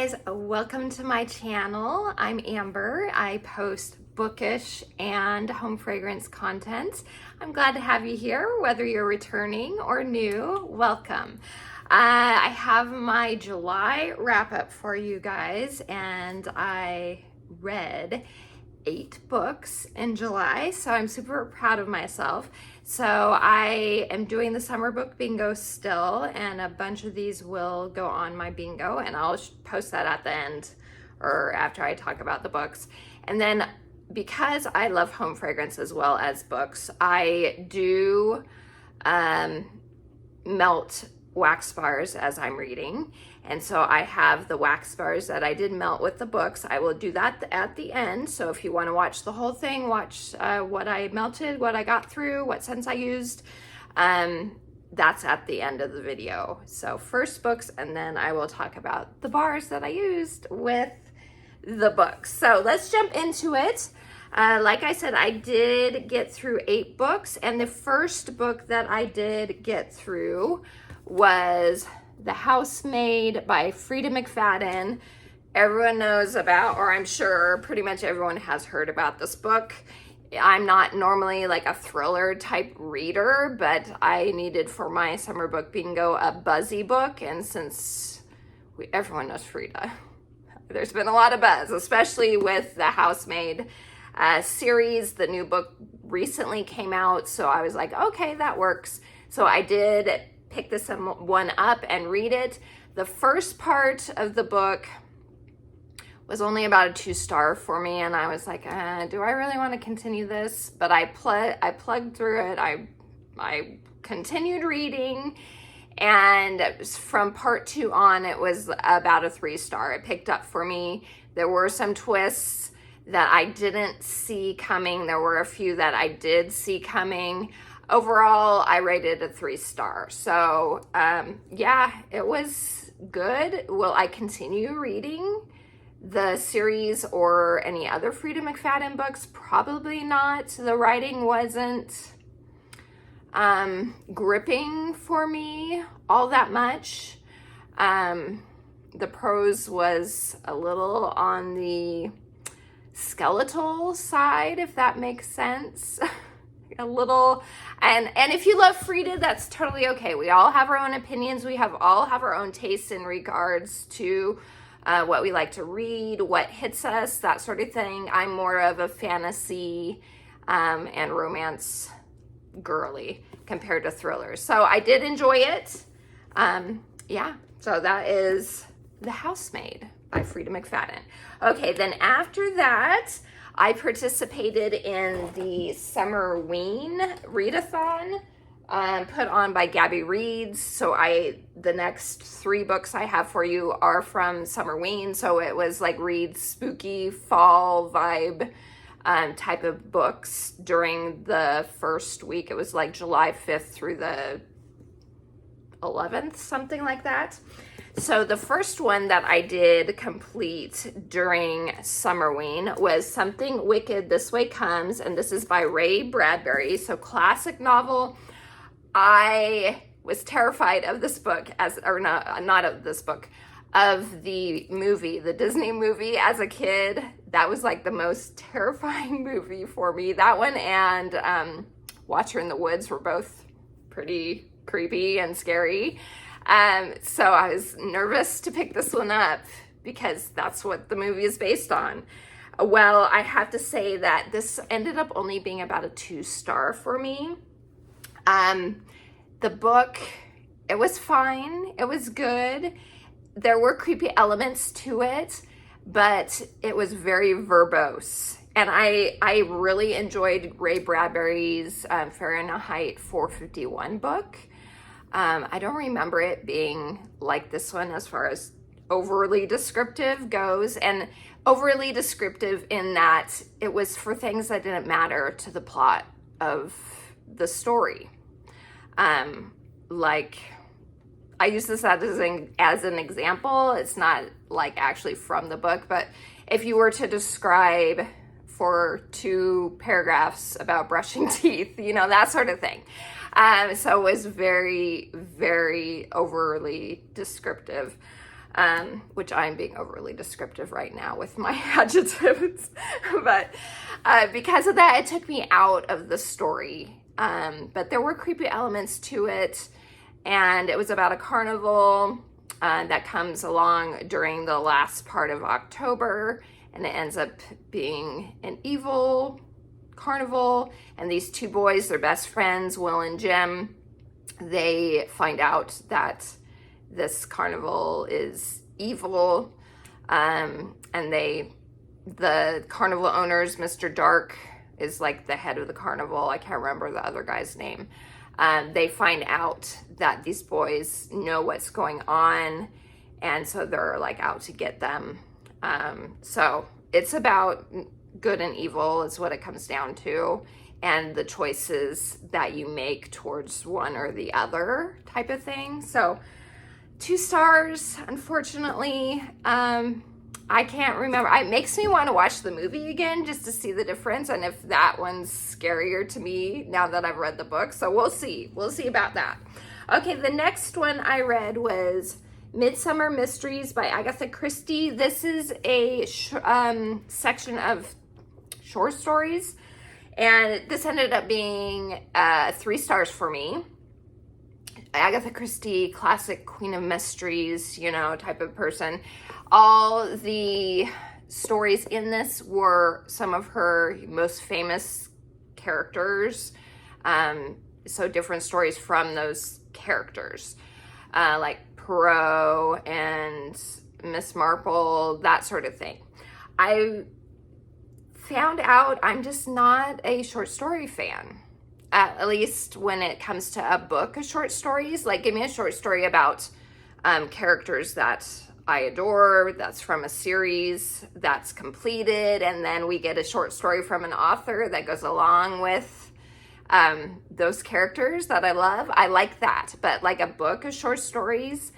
guys, welcome to my channel. I'm Amber. I post bookish and home fragrance content. I'm glad to have you here, whether you're returning or new, welcome. I have my July wrap up for you guys, and I read 8 books in July, so I'm super proud of myself. So I am doing the summer book bingo still, and a bunch of these will go on my bingo, and I'll post that at the end or after I talk about the books. And then because I love home fragrance as well as books, I do melt wax bars as I'm reading. And so I have the wax bars that I did melt with the books. I will do that at the end. So if you want to watch the whole thing, watch what I melted, what I got through, what scents I used, that's at the end of the video. So first books, and then I will talk about the bars that I used with the books. So let's jump into it. Like I said, I did get through 8 books, and the first book that I did get through was The Housemaid by Freida McFadden. Everyone knows about, or I'm sure pretty much everyone has heard about this book. I'm not normally like a thriller type reader, but I needed for my summer book bingo a buzzy book, and since everyone knows Freida, there's been a lot of buzz, especially with the Housemaid series. The new book recently came out, so I was like, okay, that works. So I did pick this one up and read it. The first part of the book was only about a 2-star for me, and I was like, do I really want to continue this? But I plugged through it. I continued reading, and from part 2 on, it was about a 3-star. It picked up for me. There were some twists that I didn't see coming. There were a few that I did see coming. Overall, I rated a 3-star. So yeah, it was good. Will I continue reading the series or any other Freida McFadden books? Probably not. The writing wasn't gripping for me all that much. The prose was a little on the skeletal side, if that makes sense. A little, and if you love Freida, that's totally okay. We all have our own opinions. We all have our own tastes in regards to what we like to read, what hits us, that sort of thing. I'm more of a fantasy and romance girly compared to thrillers. So I did enjoy it. Yeah, so that is The Housemaid by Freida McFadden. Okay, then after that, I participated in the Summerween readathon put on by Gabby Reads. So the next 3 books I have for you are from Summerween. So it was like Read's spooky fall vibe type of books during the first week. It was like July 5th through the 11th, something like that. So the first one that I did complete during Summerween was Something Wicked This Way Comes, and this is by Ray Bradbury. So classic novel. I was terrified of this book not of this book, of the movie, the Disney movie as a kid. That was like the most terrifying movie for me. That one and Watcher in the Woods were both pretty creepy and scary. So I was nervous to pick this one up because that's what the movie is based on. Well, I have to say that this ended up only being about a 2-star for me. The book, it was fine. It was good. There were creepy elements to it, but it was very verbose. And I really enjoyed Ray Bradbury's Fahrenheit 451 book. I don't remember it being like this one as far as overly descriptive goes, and overly descriptive in that it was for things that didn't matter to the plot of the story. Like, I use this as an example. It's not like actually from the book, but if you were to describe for 2 paragraphs about brushing teeth, that sort of thing. So it was very, very overly descriptive. which I'm being overly descriptive right now with my adjectives. But because of that, it took me out of the story. But there were creepy elements to it. And it was about a carnival that comes along during the last part of October. And it ends up being an evil carnival. And these two boys, they're best friends, Will and Jim. They find out that this carnival is evil. And the carnival owners, Mr. Dark is like the head of the carnival. I can't remember the other guy's name. They find out that these boys know what's going on, and so they're like out to get them. So it's about good and evil is what it comes down to, and the choices that you make towards one or the other type of thing. So 2 stars, unfortunately. I can't remember. It makes me want to watch the movie again just to see the difference and if that one's scarier to me now that I've read the book. So we'll see. We'll see about that. Okay, the next one I read was Midsummer Mysteries by Agatha Christie. This is a section of short stories, and this ended up being 3 stars for me. Agatha Christie, classic queen of mysteries, you know, type of person. All the stories in this were some of her most famous characters. So different stories from those characters, like Poirot and Miss Marple, that sort of thing. I found out I'm just not a short story fan. At least when it comes to a book of short stories. Like, give me a short story about characters that I adore, that's from a series that's completed, and then we get a short story from an author that goes along with those characters that I love. I like that. But like a book of short stories,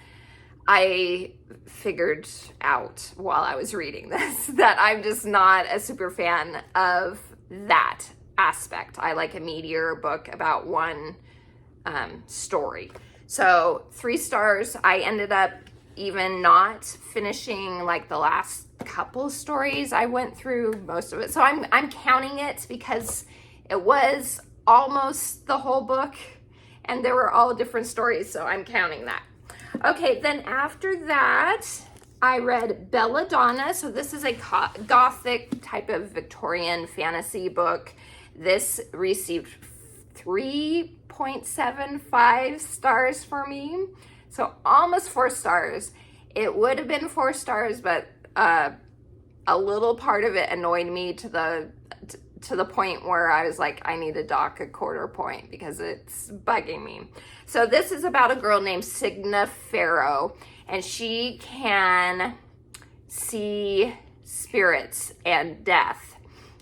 I figured out while I was reading this that I'm just not a super fan of that aspect. I like a meatier book about one story. So 3 stars. I ended up even not finishing like the last couple stories. I went through most of it. So I'm counting it because it was almost the whole book and there were all different stories. So I'm counting that. Okay, then after that, I read Belladonna. So this is a gothic type of Victorian fantasy book. This received 3.75 stars for me. So almost 4 stars. It would have been 4 stars, but a little part of it annoyed me to the point where I was like, I need to dock a 1/4 point because it's bugging me. So this is about a girl named Signa Farrow, and she can see spirits and death.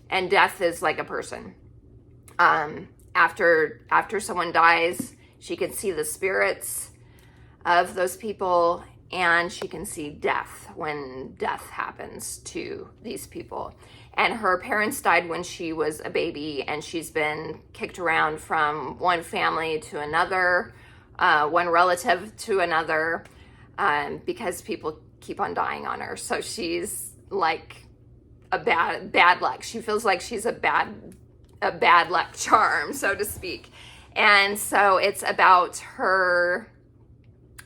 And death is like a person. After someone dies, she can see the spirits of those people, and she can see death when death happens to these people. And her parents died when she was a baby, and she's been kicked around from one family to another, one relative to another, because people keep on dying on her. So she's like a bad luck. She feels like she's a bad luck charm, so to speak. And so it's about her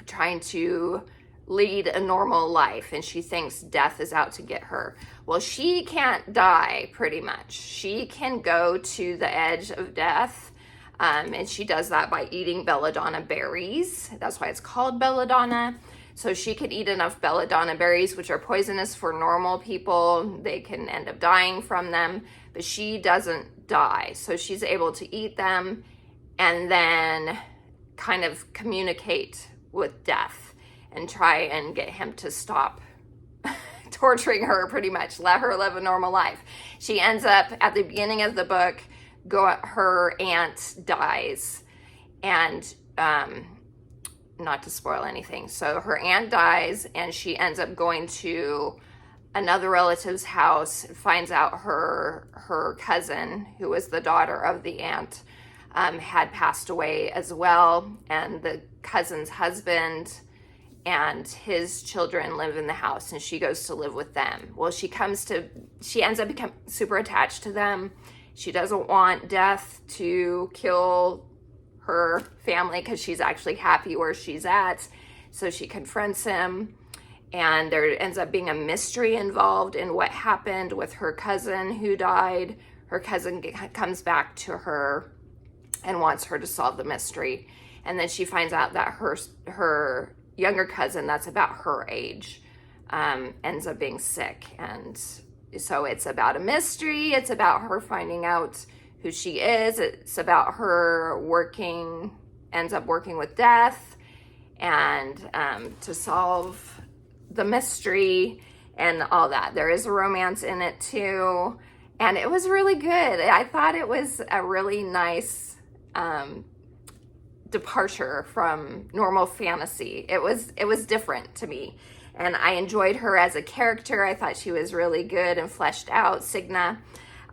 trying to lead a normal life, and she thinks death is out to get her. Well, she can't die, pretty much. She can go to the edge of death, and she does that by eating belladonna berries. That's why it's called belladonna. So she could eat enough belladonna berries, which are poisonous for normal people. They can end up dying from them, but she doesn't die. So she's able to eat them and then kind of communicate with death and try and get him to stop torturing her, pretty much. Let her live a normal life. She ends up, at the beginning of the book, her aunt dies, and not to spoil anything. So her aunt dies, and she ends up going to another relative's house, finds out her cousin, who was the daughter of the aunt, had passed away as well, and the cousin's husband and his children live in the house, and she goes to live with them. Well, she ends up becoming super attached to them. She doesn't want Death to kill her family because she's actually happy where she's at. So she confronts him, and there ends up being a mystery involved in what happened with her cousin who died. Her cousin comes back to her and wants her to solve the mystery. And then she finds out that her younger cousin, that's about her age, ends up being sick. And so it's about a mystery. It's about her finding out who she is. It's about her ends up working with Death and to solve the mystery and all that. There is a romance in it too. And it was really good. I thought it was a really nice departure from normal fantasy. It was different to me, and I enjoyed her as a character. I thought she was really good and fleshed out, Signa.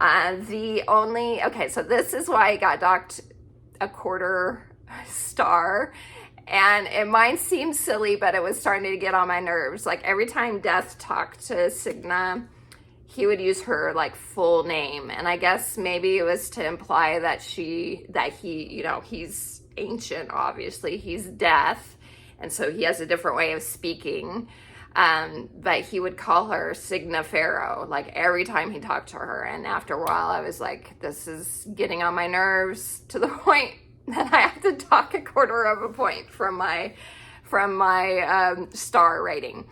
So this is why I got docked a 1/4 star, and it might seem silly, but it was starting to get on my nerves. Like every time Death talked to Signa, he would use her like full name, and I guess maybe it was to imply that he's ancient, obviously he's Death, and so he has a different way of speaking, but he would call her Signa Farrow like every time he talked to her. And after a while I was like, this is getting on my nerves to the point that I have to dock a 1/4 point from my star rating.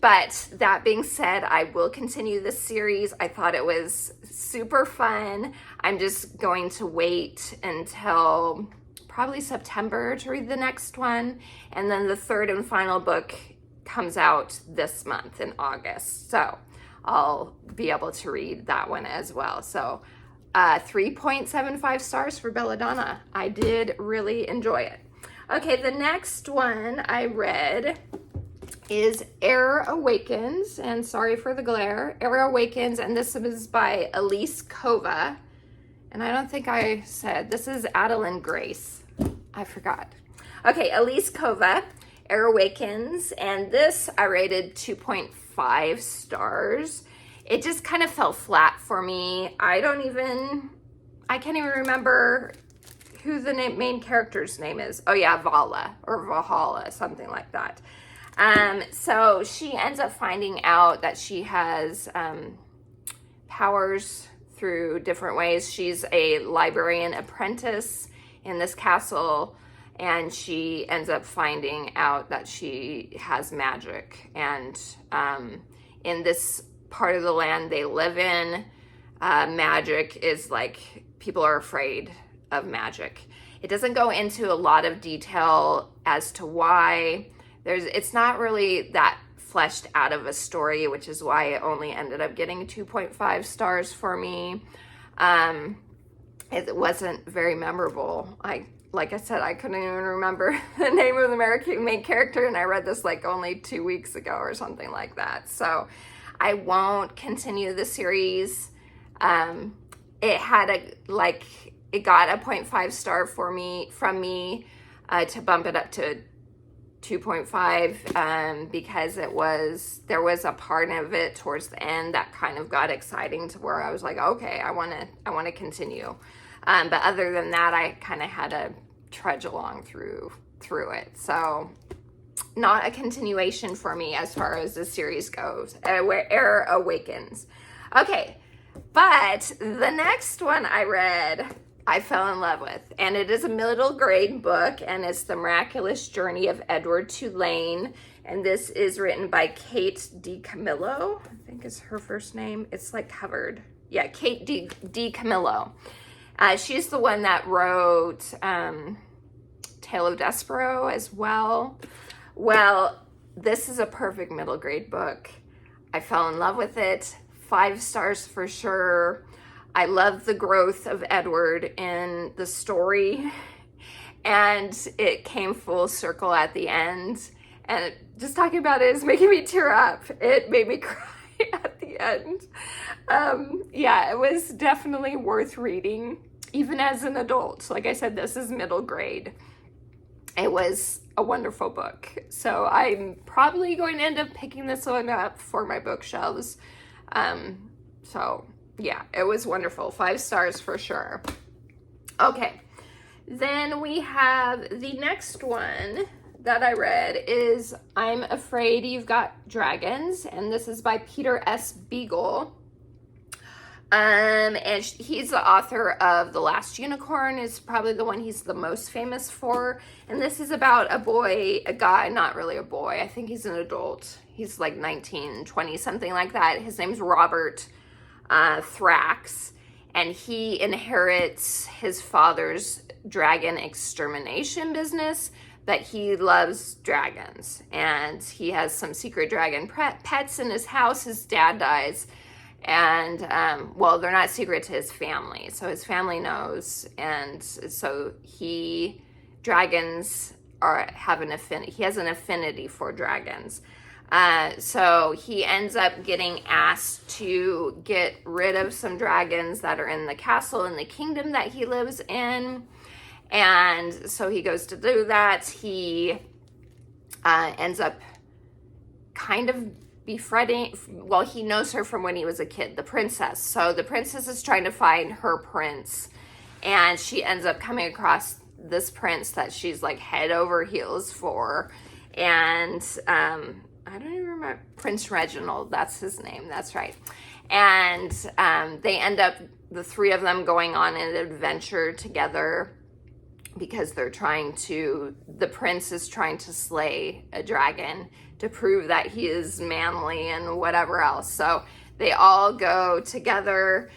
But that being said, I will continue this series. I thought it was super fun. I'm just going to wait until probably September to read the next one. And then the 3rd and final book comes out this month in August. So I'll be able to read that one as well. So 3.75 stars for Belladonna. I did really enjoy it. Okay, the next one I read is Air Awakens, and sorry for the glare. Air Awakens, and this is by Elise Kova. And I don't think I said, this is Adeline Grace. I forgot. Okay, Elise Kova, Air Awakens, and this I rated 2.5 stars. It just kind of fell flat for me. I can't even remember who the main character's name is. Oh yeah, Vala or Valhalla, something like that. So she ends up finding out that she has powers through different ways. She's a librarian apprentice in this castle, and she ends up finding out that she has magic. And in this part of the land they live in, magic is like, people are afraid of magic. It doesn't go into a lot of detail as to why. It's not really that fleshed out of a story, which is why it only ended up getting 2.5 stars for me. It wasn't very memorable. Like I said, I couldn't even remember the name of the main character, and I read this like only 2 weeks ago or something like that. So I won't continue the series. It got a 0.5 star from me to bump it up to 2.5 because there was a part of it towards the end that kind of got exciting to where I was like, okay, I want to continue. But other than that, I kind of had to trudge along through it. So not a continuation for me as far as the series goes. Where Air Awakens. Okay, but the next one I read, I fell in love with, and it is a middle grade book, and it's The Miraculous Journey of Edward Tulane, and this is written by Kate DiCamillo, I think is her first name. It's like covered. Yeah, Kate DiCamillo. She's the one that wrote Tale of Despero as well. Well, this is a perfect middle grade book. I fell in love with it. 5 stars for sure. I love the growth of Edward in the story, and it came full circle at the end. And just talking about it is making me tear up. It made me cry at the end. Yeah, it was definitely worth reading, even as an adult. Like I said, this is middle grade. it was a wonderful book. So I'm probably going to end up picking this one up for my bookshelves. So yeah, it was wonderful. 5 stars for sure. Okay, then we have the next one that I read is I'm Afraid You've Got Dragons, and this is by Peter S. Beagle. And he's the author of The Last Unicorn, is probably the one he's the most famous for. And this is about a guy, not really a boy, I think he's an adult. He's like 19, 20, something like that. His name's Robert Thrax, and he inherits his father's dragon extermination business, but he loves dragons. And he has some secret dragon pets in his house. His dad dies. And well, they're not secret to his family, so his family knows, and so dragons have an affinity. He has an affinity for dragons, so he ends up getting asked to get rid of some dragons that are in the castle in the kingdom that he lives in, and so he goes to do that. He ends up kind of befriending, well, he knows her from when he was a kid, the princess. So the princess is trying to find her prince, and she ends up coming across this prince that she's like head over heels for. And I don't even remember, Prince Reginald, that's his name, that's right. And they end up, the 3 of them, going on an adventure together because the prince is trying to slay a dragon to prove that he is manly and whatever else. So they all go together.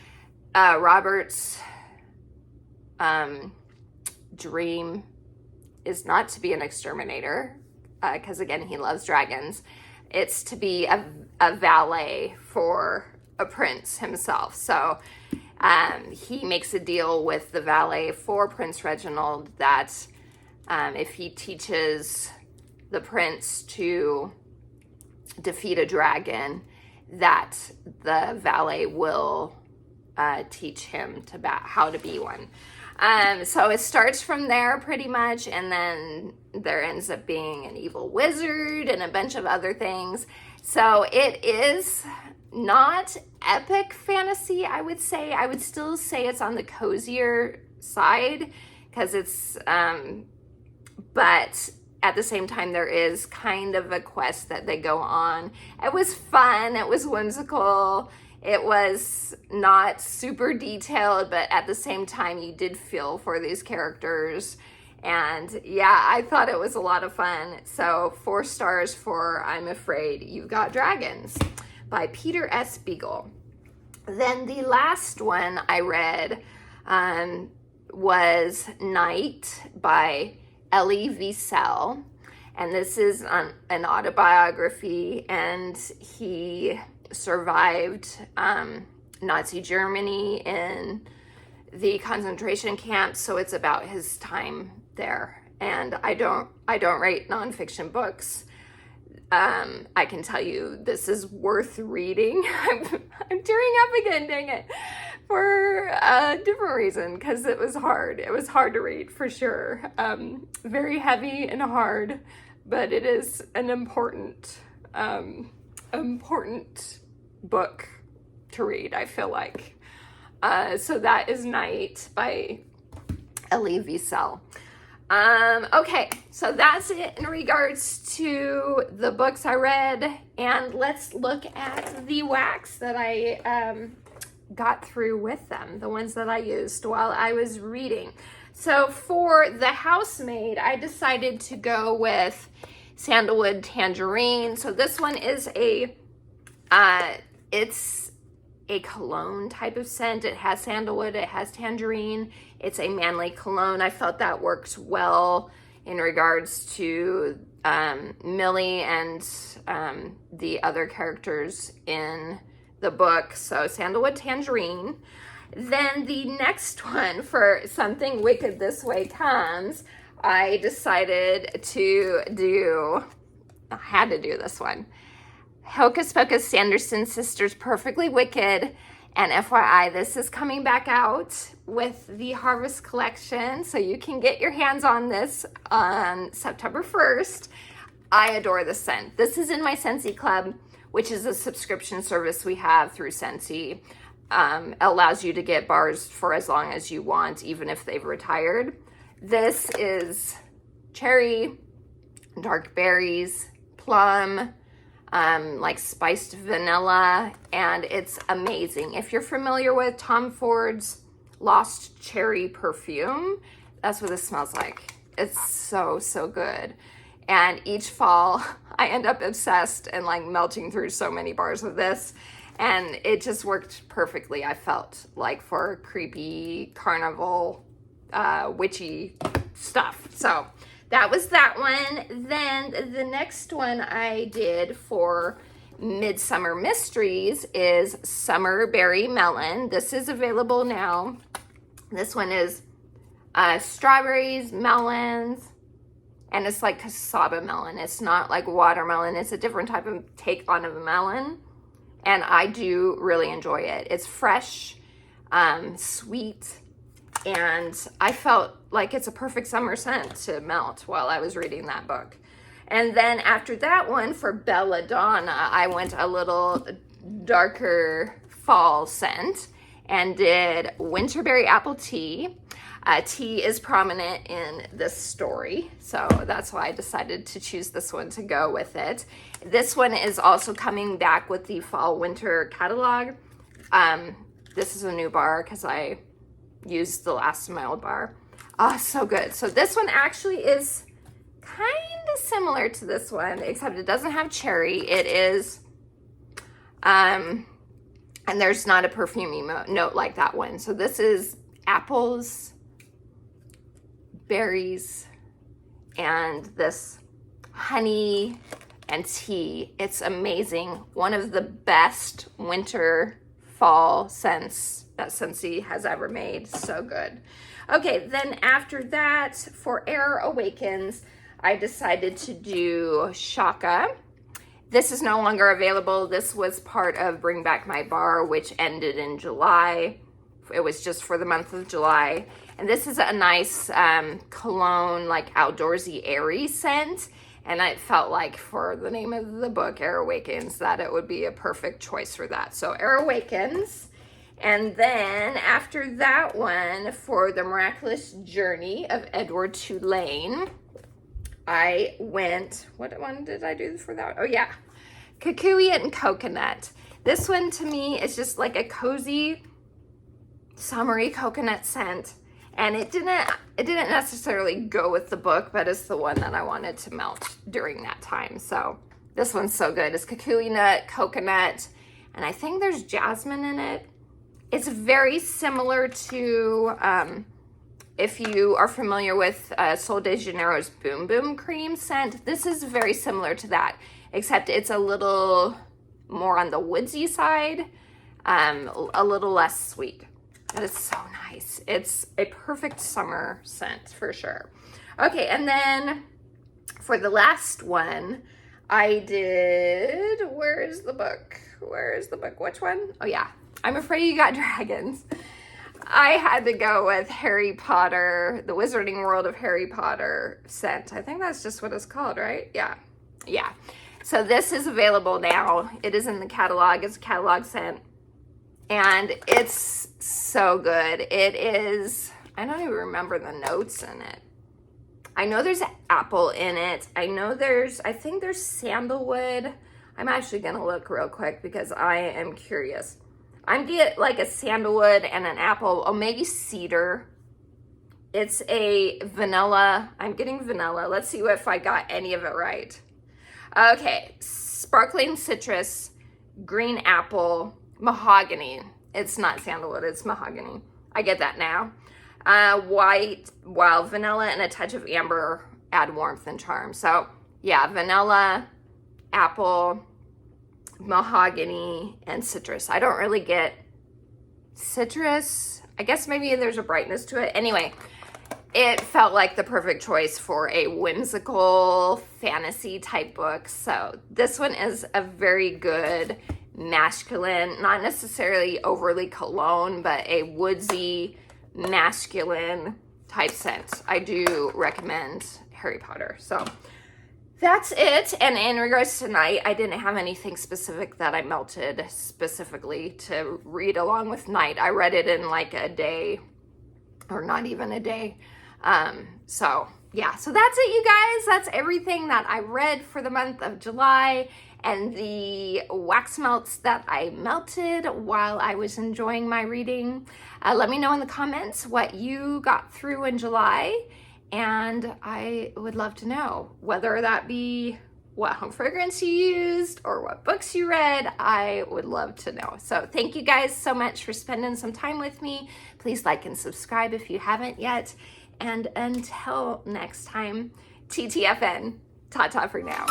Robert's dream is not to be an exterminator, because again, he loves dragons. It's to be a valet for a prince himself. So he makes a deal with the valet for Prince Reginald that if he teaches the prince to defeat a dragon, that the valet will teach him how to be one. So it starts from there pretty much, and then there ends up being an evil wizard and a bunch of other things. So it is not epic fantasy, I would say. I would still say it's on the cozier side, because it's, but at the same time, there is kind of a quest that they go on. It was fun. It was whimsical. It was not super detailed, but at the same time, you did feel for these characters. And yeah, I thought it was a lot of fun. So 4 stars for I'm Afraid You've Got Dragons by Peter S. Beagle. Then the last one I read was Night by Elie Wiesel, and this is an autobiography, and he survived Nazi Germany in the concentration camps, so it's about his time there. And I don't write nonfiction books. I can tell you this is worth reading. I'm tearing up again, dang it, for a different reason, because it was hard. It was hard to read, for sure. Very heavy and hard, but it is an important book to read, I feel like. So that is Night by Elie Wiesel. Okay, so that's it in regards to the books I read, and let's look at the wax that I got through with them, the ones that I used while I was reading. So for The Housemaid, I decided to go with Sandalwood Tangerine. So this one is it's a cologne type of scent. It has sandalwood, it has tangerine. It's a manly cologne. I felt that worked well in regards to Millie and the other characters in the book. So Sandalwood Tangerine. Then the next one, for Something Wicked This Way Comes, I decided to do, I had to do this one. Hocus Pocus, Sanderson Sisters, Perfectly Wicked. And FYI, this is coming back out with the Harvest Collection, so you can get your hands on this on September 1st. I adore this scent. This is in my Scentsy Club, which is a subscription service we have through Scentsy. It allows you to get bars for as long as you want, even if they've retired. This is cherry, dark berries, plum, like spiced vanilla, and it's amazing. If you're familiar with Tom Ford's Lost Cherry perfume, that's what this smells like. It's so, so good. And each fall, I end up obsessed and like melting through so many bars of this, and it just worked perfectly. I felt like for creepy carnival, witchy stuff. So that was that one. Then the next one I did for Midsummer Mysteries is Summer Berry Melon. This is available now. This one is strawberries, melons, and it's like cassava melon. It's not like watermelon. It's a different type of take on a melon, and I do really enjoy it. It's fresh, sweet, and I felt like it's a perfect summer scent to melt while I was reading that book. And then after that one, for Belladonna, I went a little darker fall scent and did Winterberry Apple Tea. Tea is prominent in this story, so that's why I decided to choose this one to go with it. This one is also coming back with the fall winter catalog. This is a new bar because I used the last of my old bar. Oh, so good. So this one actually is kind of similar to this one, except it doesn't have cherry. It is, and there's not a perfumey note like that one. So this is apples, berries, and this honey and tea. It's amazing. One of the best winter fall scents that Scentsy has ever made. So good. Okay, then after that, for Air Awakens, I decided to do Shaka. This is no longer available. This was part of Bring Back My Bar, which ended in July. It was just for the month of July. And this is a nice cologne, like outdoorsy, airy scent. And I felt like for the name of the book, Air Awakens, that it would be a perfect choice for that. So Air Awakens. And then after that one, for The Miraculous Journey of Edward Tulane, I went, what one did I do for that? Oh yeah, Kukui and Coconut. This one to me is just like a cozy, summery coconut scent. And it didn't necessarily go with the book, but it's the one that I wanted to melt during that time. So this one's so good. It's kukui nut, coconut, and I think there's jasmine in it. It's very similar to, if you are familiar with Sol de Janeiro's Boom Boom Cream scent, this is very similar to that, except it's a little more on the woodsy side, a little less sweet. But it's so nice. It's a perfect summer scent for sure. Okay, and then for the last one, I did, where is the book? Where is the book? Which one? Oh yeah, I'm Afraid You Got Dragons. I had to go with Harry Potter, the Wizarding World of Harry Potter scent. I think that's just what it's called, right? Yeah. Yeah. So this is available now. It is in the catalog. It's a catalog scent. And it's so good. It is, I don't even remember the notes in it. I know there's apple in it. I think there's sandalwood. I'm actually going to look real quick because I am curious. I'm getting like a sandalwood and an apple, oh, maybe cedar. It's a vanilla. I'm getting vanilla. Let's see if I got any of it right. Okay, sparkling citrus, green apple, mahogany. It's not sandalwood, it's mahogany. I get that now. White, wild vanilla, and a touch of amber add warmth and charm. So yeah, vanilla, apple, mahogany, and citrus. I don't really get citrus. I guess maybe there's a brightness to it. Anyway, it felt like the perfect choice for a whimsical fantasy type book. So this one is a very good masculine, not necessarily overly cologne, but a woodsy, masculine type scent. I do recommend Harry Potter. So that's it. And in regards to Night, I didn't have anything specific that I melted specifically to read along with Night. I read it in like a day, or not even a day. So yeah, so that's it, you guys. That's everything that I read for the month of July, and the wax melts that I melted while I was enjoying my reading. Let me know in the comments what you got through in July, and I would love to know, whether that be what home fragrance you used or what books you read. I would love to know. So thank you guys so much for spending some time with me. Please like and subscribe if you haven't yet. And until next time, TTFN, ta-ta for now.